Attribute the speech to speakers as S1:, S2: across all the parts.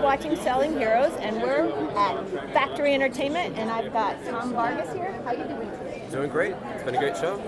S1: watching Selling Heroes, and we're at Factory Entertainment, and I've got Tom Vargas here. How you doing today?
S2: Doing great. It's been a great show.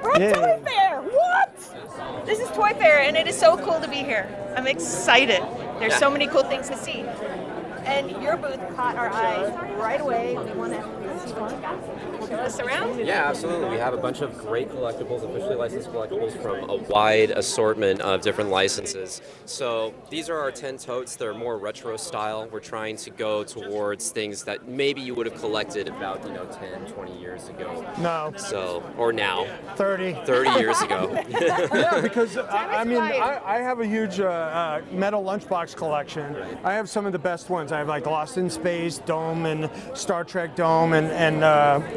S1: We're at Toy Fair. What? This is Toy Fair, and it is so cool to be here. I'm excited. There's so many cool things to see. And your booth caught our eye right away. We want to see what you got. Show us around?
S2: Yeah, absolutely. We have a bunch of great collectibles, officially licensed collectibles from a wide assortment of different licenses. So these are our 10 totes. They're more retro style. We're trying to go towards things that maybe you would have collected about, 10, 20 years ago.
S3: No.
S2: So, or now.
S3: 30
S2: years ago.
S3: Yeah, because I have a huge metal lunchbox collection.
S2: Right.
S3: I have some of the best ones. I have like Lost in Space, Dome, and Star Trek Dome, and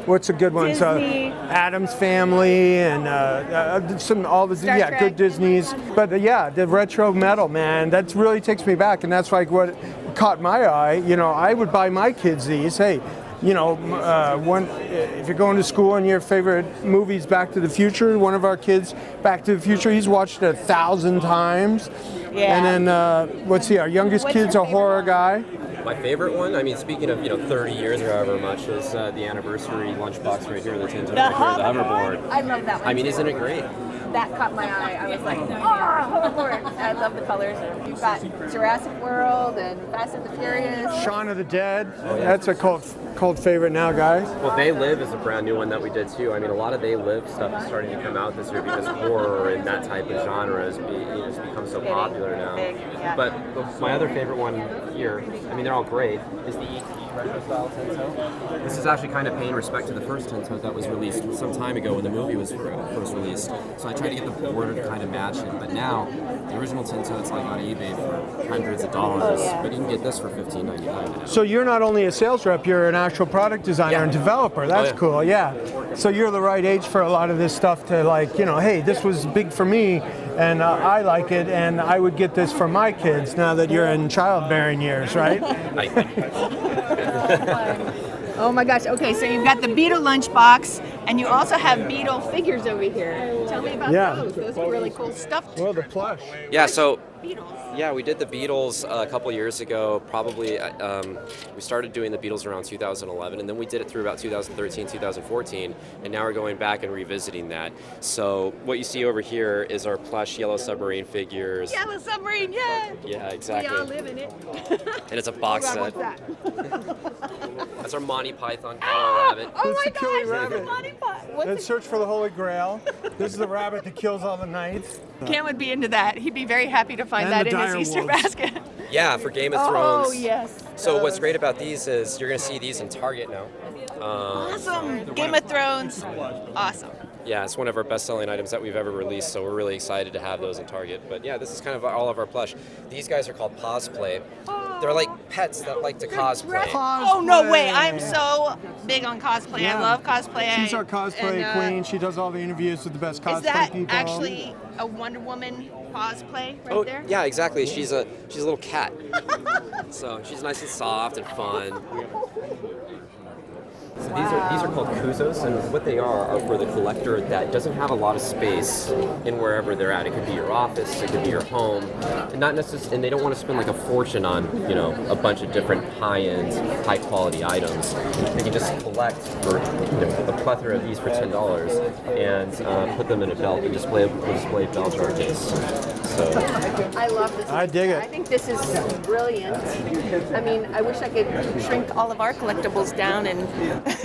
S3: what's a good one?
S1: Disney.
S3: Adam's Family, and all the
S1: Star Trek.
S3: good Disney's. But the retro metal, man, that really takes me back, and that's like what caught my eye. I would buy my kids these. Hey. If you're going to school and your favorite movie's Back to the Future, one of our kids, Back to the Future, he's watched it 1,000 times.
S1: Yeah.
S3: And then, our youngest
S1: What's
S3: kid's
S1: your
S3: a horror guy.
S2: My favorite one, speaking of 30 years or however much, is the anniversary lunchbox right here, the Tinto, the hoverboard.
S1: I love that one.
S2: Isn't it great?
S1: That caught my eye. I was like, hoverboard. I love the colors. You've got Jurassic World and Fast and the Furious.
S3: Shaun of the Dead. That's a cult favorite now, guys.
S2: Well, They Live is a brand new one that we did too. A lot of They Live stuff is starting to come out this year because horror and that type of genre has become so popular now.
S1: Yeah.
S2: But my other favorite one here, they're all great, is the E.T. retro style Tinto. This is actually kind of paying respect to the first Tinto that was released some time ago when the movie was first released. So I tried to get the border to kind of match it. But now, the original Tinto, it's like on eBay for hundreds of dollars. But you can get this for $15.99 now.
S3: So you're not only a sales rep, you're an actual product designer and developer. That's cool, yeah. So you're the right age for a lot of this stuff to hey, this was big for me, and I like it, and I would get this for my kids now that you're in childbearing years, right?
S1: Oh my gosh. Okay, so you've got the Beetle lunchbox, and you also have Beetle figures over here. Tell me about those. Those are really cool stuff.
S3: Well, the plush.
S2: Yeah, so
S1: Beetles.
S2: yeah, we did the Beatles a couple years ago. Probably we started doing the Beatles around 2011, and then we did it through about 2013, 2014, and now we're going back and revisiting that. So what you see over here is our plush Yellow Submarine figures.
S1: Yellow Submarine, yeah.
S2: Yeah, exactly.
S1: We all live in it.
S2: And it's a box set.
S1: What's that?
S2: That's our Monty Python killer rabbit.
S1: Oh
S3: That's
S1: my
S3: the killer
S1: gosh,
S3: rabbit.
S1: it's a Monty Python. What's
S3: Let's search for the Holy Grail. This is the rabbit that kills all the knights.
S1: Cam would be into that. He'd be very happy to find
S3: And
S1: that
S3: the
S1: in his
S3: dire
S1: Easter
S3: wolves.
S1: basket.
S2: Yeah, for Game of Thrones.
S1: Oh, yes.
S2: So what's great about these is you're going to see these in Target now.
S1: Awesome. Game of Thrones. Awesome.
S2: Yeah, it's one of our best-selling items that we've ever released, so we're really excited to have those in Target. But yeah, this is kind of all of our plush. These guys are called cosplay. They're like pets that like to cosplay.
S1: Oh, no way. I'm so big on cosplay.
S3: Yeah.
S1: I love cosplay.
S3: She's our cosplay queen. She does all the interviews with the best cosplay
S1: Is that
S3: people.
S1: actually a Wonder Woman cosplay right there?
S2: Yeah, exactly. She's a little cat. So she's nice and soft and fun. So these are called Kuzos, and what they are for the collector that doesn't have a lot of space in wherever they're at. It could be your office, it could be your home, and not necessarily. And they don't want to spend like a fortune on a bunch of different high-end, high-quality items. They can just collect for a plethora of these for $10 and put them in a belt and display bell jar case. So
S1: I love this.
S3: I dig it.
S1: I think this is brilliant. I wish I could shrink all of our collectibles down and.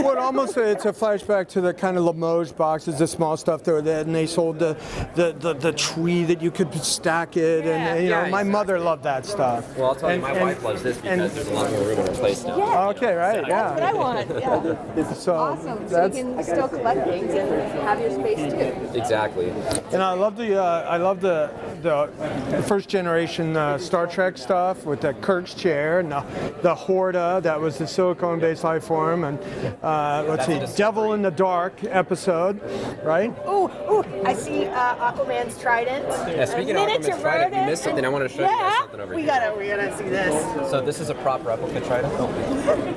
S3: Well, it's a flashback to the kind of Limoges boxes, the small stuff there, and they sold the tree that you could stack it, and my mother loved that stuff.
S2: Well, I'll tell you, my wife loves this because there's a lot more room in her place now.
S1: Yeah.
S3: Okay, right,
S1: That's what I want. Yeah.
S3: So
S1: Awesome. So you can still collect things and have your space too.
S2: Exactly.
S3: And I love the first generation Star Trek stuff with the Kirk's chair and the Horta that was the silicone-based life form, and let's see, Devil in the Dark episode, right?
S1: Ooh, I see Aquaman's trident.
S2: Yeah, speaking of Aquaman's trident, you missed something. I want to show you guys something over here.
S1: We gotta see this.
S2: So this is a prop replica trident.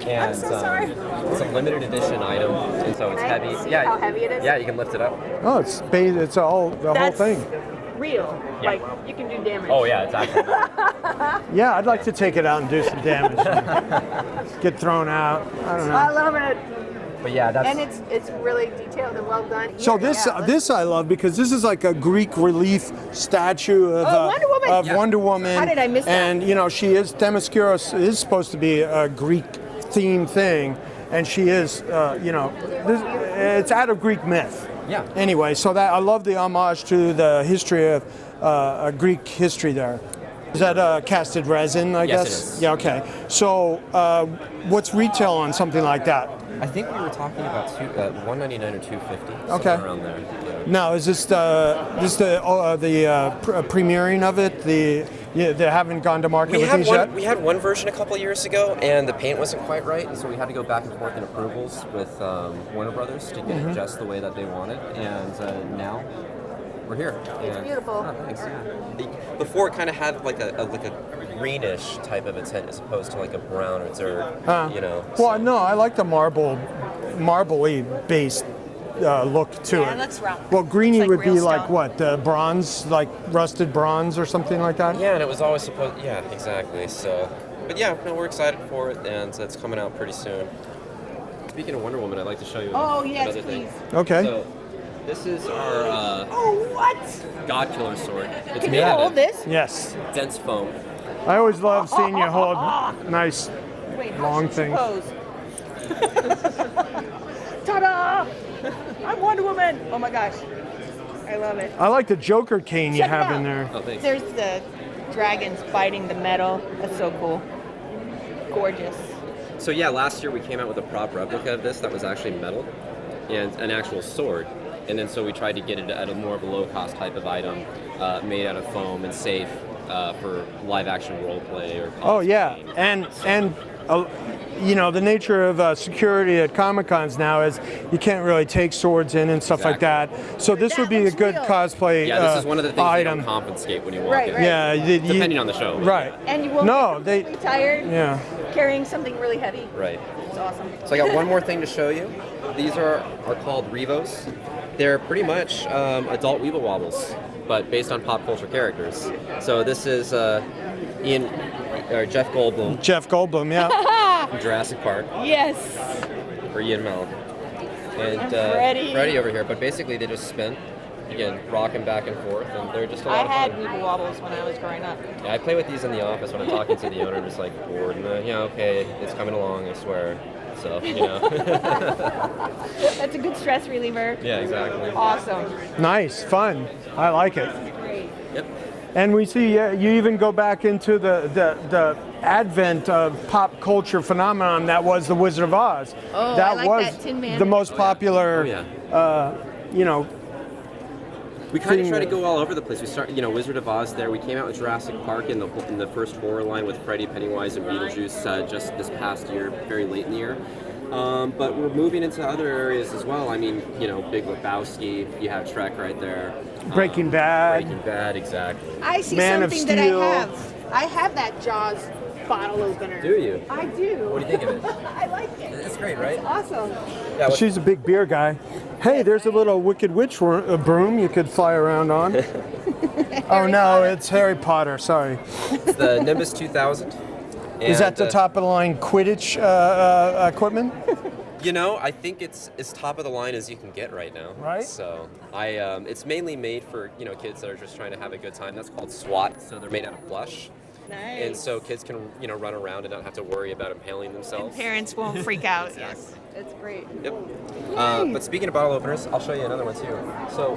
S2: And
S1: I'm so sorry.
S2: It's a limited edition item, and so it's heavy.
S1: See how heavy it is?
S2: Yeah, you can lift it up.
S3: Oh, it's the whole thing.
S1: real.
S2: Yeah.
S1: Like you can do damage.
S2: Oh yeah, it's actually metal.
S3: Yeah, I'd like to take it out and do some damage. Get thrown out. I don't know.
S1: I love it.
S2: But yeah, that's.
S1: And it's really detailed and well done.
S3: So
S1: Here,
S3: this
S1: yeah, let's-
S3: this I love because this is like a Greek relief statue of
S1: Wonder Woman.
S3: of
S1: Yeah.
S3: Wonder Woman.
S1: How did I miss that?
S3: And you know she is Themyscira is supposed to be a Greek themed thing, and she is it's out of Greek myth.
S2: Yeah.
S3: Anyway, so that I love the homage to the history of Greek history there. Is that casted resin? I
S2: Yes,
S3: guess.
S2: it is.
S3: Yeah. Okay. So what's retail on something like that?
S2: I think we were talking about $199 or $250.
S3: Okay.
S2: Somewhere around there. Yeah.
S3: Now, is this the premiering of it? They haven't gone to market with these yet?
S2: We had one version a couple of years ago, and the paint wasn't quite right, so we had to go back and forth in approvals with Warner Brothers to get it just the way that they wanted. And now we're here.
S1: It's beautiful.
S2: Oh, thanks. Yeah. Before it kind of had like a greenish type of a tint as opposed to like a brown or dirt.
S3: Well, no, I like the marbly based look to
S1: Yeah,
S3: it.
S1: it looks rough.
S3: Well, greeny
S1: It's like
S3: would be
S1: real
S3: like
S1: stone.
S3: what? Bronze, like rusted bronze or something like that?
S2: Yeah, and it was always supposed. Yeah, exactly. So, but yeah, no, we're excited for it, and it's coming out pretty soon. Speaking of Wonder Woman, I'd like to show you
S1: Oh, yes,
S2: another thing.
S1: please.
S3: Okay.
S2: So, this is our
S1: Oh, what?
S2: God Killer sword. It's
S1: Can
S2: made
S1: you
S2: out
S1: hold
S2: of
S1: this?
S3: Yes.
S2: dense foam.
S3: I always love seeing you hold nice.
S1: Wait, how
S3: Long
S1: should
S3: thing.
S1: you pose? Ta-da! I'm Wonder Woman. Oh my gosh, I love it.
S3: I like the Joker cane you
S1: Check it
S3: have in
S1: out.
S3: there.
S2: Oh, thanks.
S1: There's the dragons biting the metal. That's so cool. Gorgeous.
S2: So yeah, last year we came out with a prop replica of this that was actually metal and an actual sword. And then so we tried to get it at a more of a low-cost type of item, made out of foam and safe for live-action role play or.
S3: Oh yeah,
S2: cosplay.
S3: and the nature of security at Comic Cons now is you can't really take swords in and stuff like that. So this
S1: That
S3: would be a
S1: looks
S3: good
S1: real.
S3: cosplay
S2: Yeah, this is one of the things they
S3: item.
S2: don't confiscate when you walk
S1: Right,
S2: in.
S1: right.
S3: Yeah,
S2: Depending on the show.
S3: Right.
S1: And you won't
S3: No,
S1: get completely tired
S3: Yeah.
S1: carrying something really heavy.
S2: Right.
S1: It's awesome.
S2: So I got one more thing to show you. These are called Revos. They're pretty much adult Weeble Wobbles, but based on pop culture characters. So this is Jeff Goldblum
S3: Jeff Goldblum, yeah.
S2: from Jurassic Park,
S1: Yes.
S2: or Ian Mel, and
S1: Freddy.
S2: over here. But basically, they just spin, again, rocking back and forth, and they're just a
S1: I
S2: lot of
S1: had
S2: fun.
S1: Weeble Wobbles when I was growing up.
S2: Yeah, I play with these in the office when I'm talking to the owner, just like bored, and okay, it's coming along, I swear. So
S1: That's a good stress reliever.
S2: Yeah, exactly.
S1: Awesome.
S3: Nice, fun. I like it.
S1: Great.
S2: Yep.
S3: And we see you even go back into the advent of pop culture phenomenon that was the Wizard of Oz.
S1: Oh,
S3: that
S1: I like
S3: was
S1: that Tin Man.
S3: the most popular.
S2: Oh, yeah. We kind of
S3: thing
S2: try to
S3: that-
S2: go all over the place. We start, Wizard of Oz there. We came out with Jurassic Park in the first horror line with Freddy, Pennywise, and Beetlejuice just this past year, very late in the year. But we're moving into other areas as well. I mean, Big Lebowski. You have Shrek right there.
S3: Breaking Bad.
S2: Breaking Bad, exactly.
S1: I see
S3: Man of
S1: something that I
S3: Steel.
S1: have. I have that Jaws bottle opener.
S2: Do you?
S1: I do.
S2: What do you think of it?
S1: I like it.
S2: It's great, right?
S1: Awesome.
S2: Yeah.
S3: She's a big beer guy. Hey, there's a little Wicked Witch broom you could fly around on. Oh no, it's Harry Potter. Sorry.
S2: It's the Nimbus 2000.
S3: Is that
S2: And,
S3: the top of the line Quidditch equipment?
S2: I think it's as top of the line as you can get right now.
S3: Right.
S2: So it's mainly made for kids that are just trying to have a good time. That's called SWAT. So they're made out of plush,
S1: Nice.
S2: and so kids can run around and not have to worry about impaling themselves.
S1: Parents won't freak out. Yes. It's great.
S2: Yep. But speaking of bottle openers, I'll show you another one too. So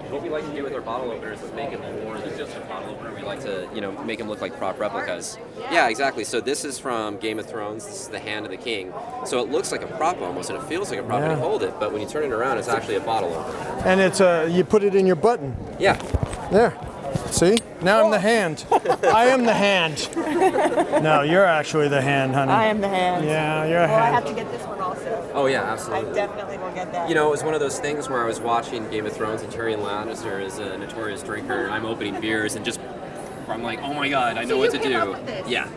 S2: what we like to do with our bottle openers is make it more than just a bottle opener. We like to, make them look like prop replicas. Yeah, exactly. So this is from Game of Thrones. This is the Hand of the King. So it looks like a prop almost, and it feels like a prop when you hold it. But when you turn it around, it's actually a bottle opener.
S3: And it's you put it in your button.
S2: Yeah.
S3: There. See? Now I'm the hand. I am the hand. No, you're actually the hand, honey.
S1: I am the hand.
S3: Yeah, you're a
S1: Well, I
S3: hand.
S1: have to get this one also.
S2: Oh yeah,
S1: I
S2: absolutely.
S1: definitely will get that.
S2: It was one of those things where I was watching Game of Thrones and Tyrion Lannister is a notorious drinker, and I'm opening beers and I'm like, oh my god, I know
S1: So
S2: what
S1: you
S2: to
S1: came
S2: do.
S1: up with this?
S2: Yeah.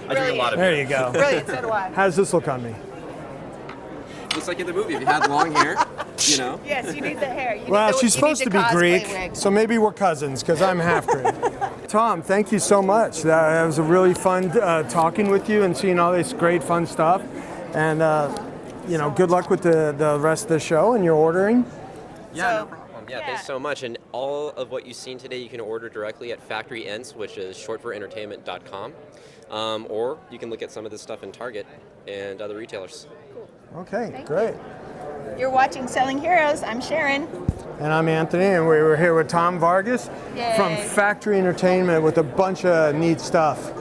S2: I drink a lot of
S3: There
S2: beer.
S3: you go.
S1: Brilliant. So do I.
S3: How does this look on me?
S2: Looks like in the movie. If you had long hair, You know?
S1: Yes, you need the hair. You need
S3: Well,
S1: the-
S3: she's
S1: you need
S3: supposed
S1: the
S3: to be
S1: cosplay
S3: Greek,
S1: wig.
S3: so maybe we're cousins because I'm half Greek. Tom, thank you so much. That was a really fun talking with you and seeing all this great fun stuff. And good luck with the rest of the show and your ordering.
S2: Yeah,
S1: So-
S2: no problem. Yeah, thanks so much. And all of what you've seen today, you can order directly at Factory Ents, which is short for entertainment.com. Or you can look at some of this stuff in Target and other retailers.
S3: Okay,
S1: Thank
S3: great.
S1: You're watching Selling Heroes. I'm Sharon.
S3: And I'm Anthony, and we were here with Tom Vargas
S1: Yay.
S3: from Factory Entertainment with a bunch of neat stuff.